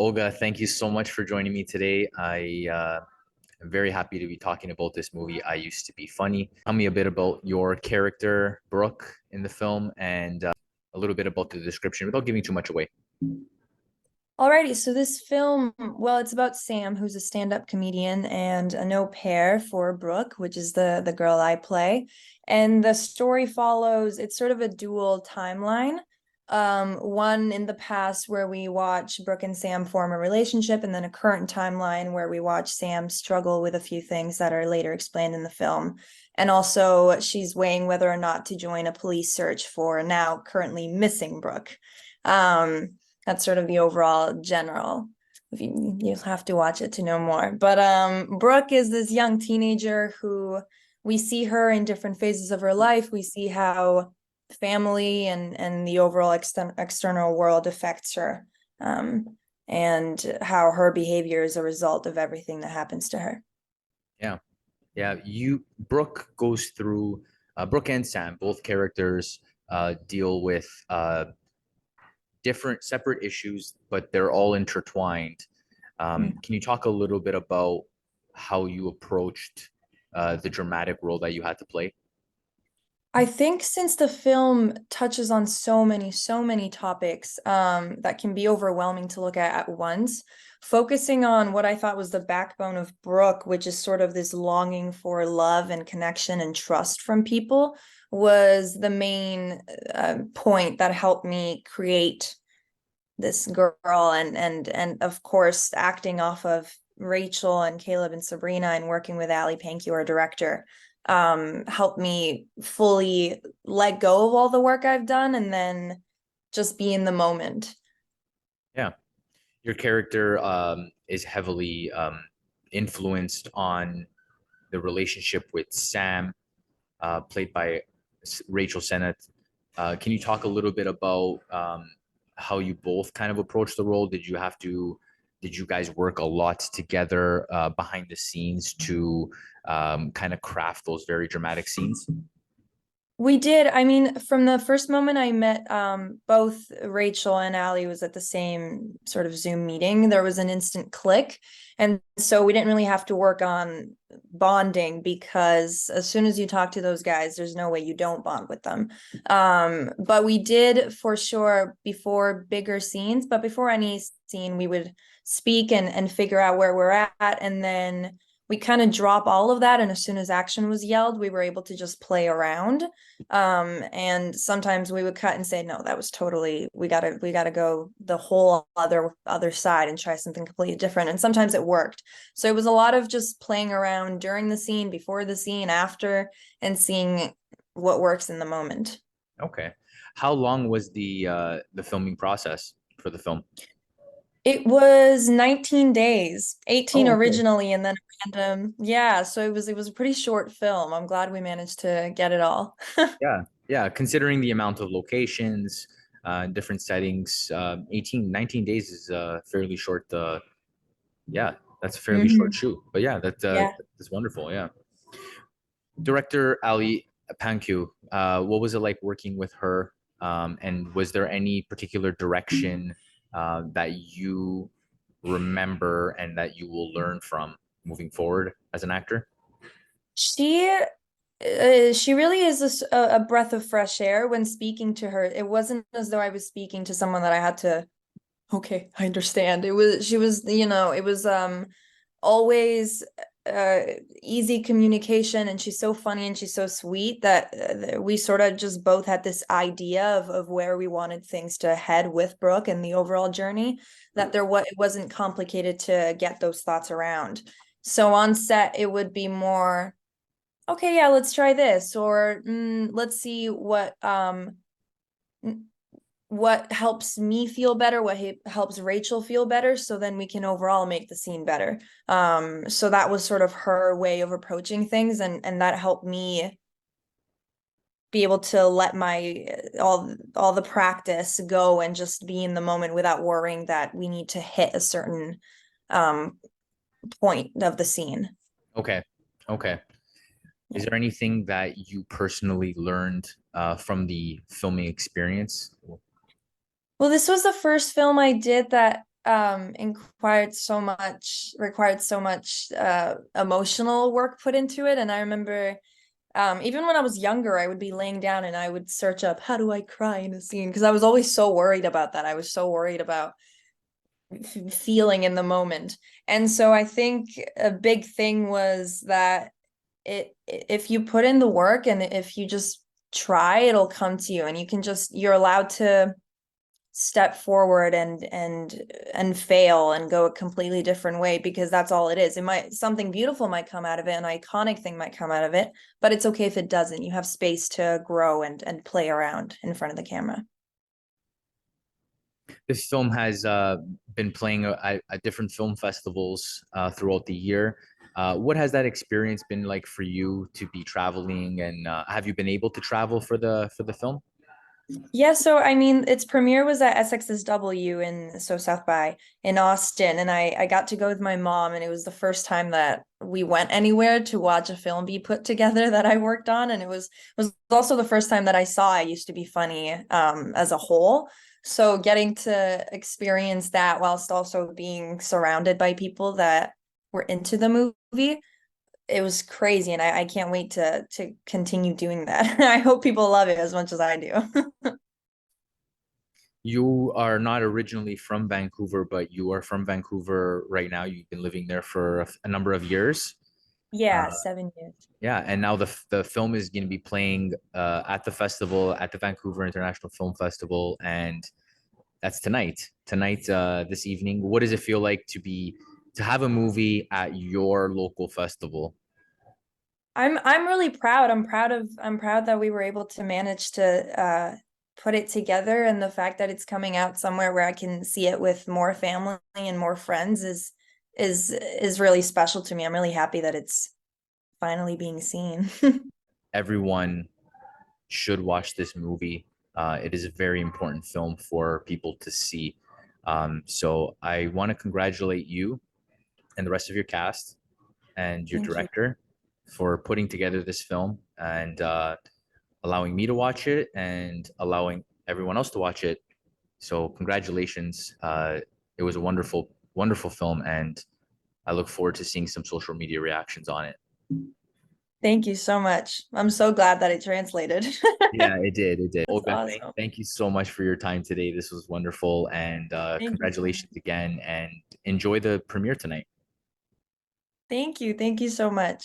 Olga, thank you so much for joining me today. Am very happy to be talking about this movie, I Used to Be Funny. Tell me a bit about your character, Brooke, in the film, and a little bit about the description without giving too much away. Alrighty, so this film, well, it's about Sam, who's a stand-up comedian, and an au pair for Brooke, which is the girl I play. And the story follows, it's sort of a dual timeline. One in the past where we watch Brooke and Sam form a relationship, and then a current timeline where we watch Sam struggle with a few things that are later explained in the film. And also, she's weighing whether or not to join a police search for now currently missing Brooke. That's sort of the overall general. You'll have to watch it to know more. But Brooke is this young teenager who we see her in different phases of her life. We see how family and the overall external world affects her, and how her behavior is a result of everything that happens to her. Yeah, yeah. Brooke goes through. Brooke and Sam, both characters, deal with different, separate issues, but they're all intertwined. Can you talk a little bit about how you approached the dramatic role that you had to play? I think since the film touches on so many topics that can be overwhelming to look at once, focusing on what I thought was the backbone of Brooke, which is sort of this longing for love and connection and trust from people, was the main point that helped me create this girl and of course acting off of Rachel and Caleb and Sabrina and working with Ali Pankey, our director, helped me fully let go of all the work I've done and then just be in the moment. Yeah, your character is heavily influenced on the relationship with Sam, played by Rachel Sennett. Can you talk a little bit about how you both kind of approached the role? Did you guys work a lot together behind the scenes to kind of craft those very dramatic scenes? We did. I mean, from the first moment I met both Rachel and Ali was at the same sort of Zoom meeting, there was an instant click. And so we didn't really have to work on bonding because as soon as you talk to those guys, there's no way you don't bond with them. But we did for sure before bigger scenes, but before any scene, we would speak and figure out where we're at. And then we kind of drop all of that. And as soon as action was yelled, we were able to just play around. And sometimes we would cut and say, no, that was totally, we gotta go the whole other side and try something completely different. And sometimes it worked. So it was a lot of just playing around during the scene, before the scene, after, and seeing what works in the moment. Okay. How long was the filming process for the film? It was 19 days, 18 Oh, okay. originally, and then random. Yeah, so it was a pretty short film. I'm glad we managed to get it all. Yeah, yeah. Considering the amount of locations, different settings, 18, 19 days is fairly short. Yeah, that's a fairly short Hmm. shoot. But yeah, Yeah. that's wonderful. Yeah. Director Ali Panku, what was it like working with her? And was there any particular direction that you remember and that you will learn from moving forward as an actor? She really is a breath of fresh air when speaking to her. It wasn't as though I was speaking to someone that I had to, okay, I understand. She was, it was always uh easy communication, and she's so funny and she's so sweet that we sort of just both had this idea of where we wanted things to head with Brooke and the overall journey, that it wasn't complicated to get those thoughts around. So on set it would be more, okay, yeah, let's try this, or let's see what helps me feel better, what helps Rachel feel better, so then we can overall make the scene better. So that was sort of her way of approaching things, and that helped me be able to let my all the practice go and just be in the moment without worrying that we need to hit a certain um point of the scene. Okay. Okay. Is there anything that you personally learned from the filming experience? Well, this was the first film I did that required so much emotional work put into it. And I remember even when I was younger, I would be laying down and I would search up how do I cry in a scene because I was always so worried about that. I was so worried about feeling in the moment. And so I think a big thing was that if you put in the work and if you just try, it'll come to you, and you're allowed to step forward and fail and go a completely different way, because that's all it is. It might something beautiful might come out of it, an iconic thing might come out of it, but it's okay if it doesn't. You have space to grow and play around in front of the camera. This film has been playing at different film festivals throughout the year. What has that experience been like for you to be traveling, and have you been able to travel for the film? Yeah, so I mean, its premiere was at SXSW in South by in Austin, and I got to go with my mom, and it was the first time that we went anywhere to watch a film be put together that I worked on, and it was also the first time that I saw I Used to Be Funny as a whole. So getting to experience that whilst also being surrounded by people that were into the movie, it was crazy, and I can't wait to continue doing that. I hope people love it as much as I do. You are not originally from Vancouver, but you are from Vancouver right now. You've been living there for a number of years. Yeah, Uh, 7 years. yeah, and now the film is going to be playing at the festival, at the Vancouver International Film Festival, and that's tonight. Tonight, this evening. What does it feel like to have a movie at your local festival? I'm really proud. I'm proud that we were able to manage to put it together, and the fact that it's coming out somewhere where I can see it with more family and more friends is really special to me. I'm really happy that it's finally being seen. Everyone should watch this movie. It is a very important film for people to see. So I want to congratulate you and the rest of your cast and your Thank you. director for putting together this film and allowing me to watch it and allowing everyone else to watch it. So congratulations. It was a wonderful film, and I look forward to seeing some social media reactions on it. Thank you so much. I'm so glad that it translated. Yeah, it did. It did. That's Olga, awesome. thank you so much for your time today. This was wonderful. And Thank you so much. congratulations again. And enjoy the premiere tonight. Thank you. Thank you so much.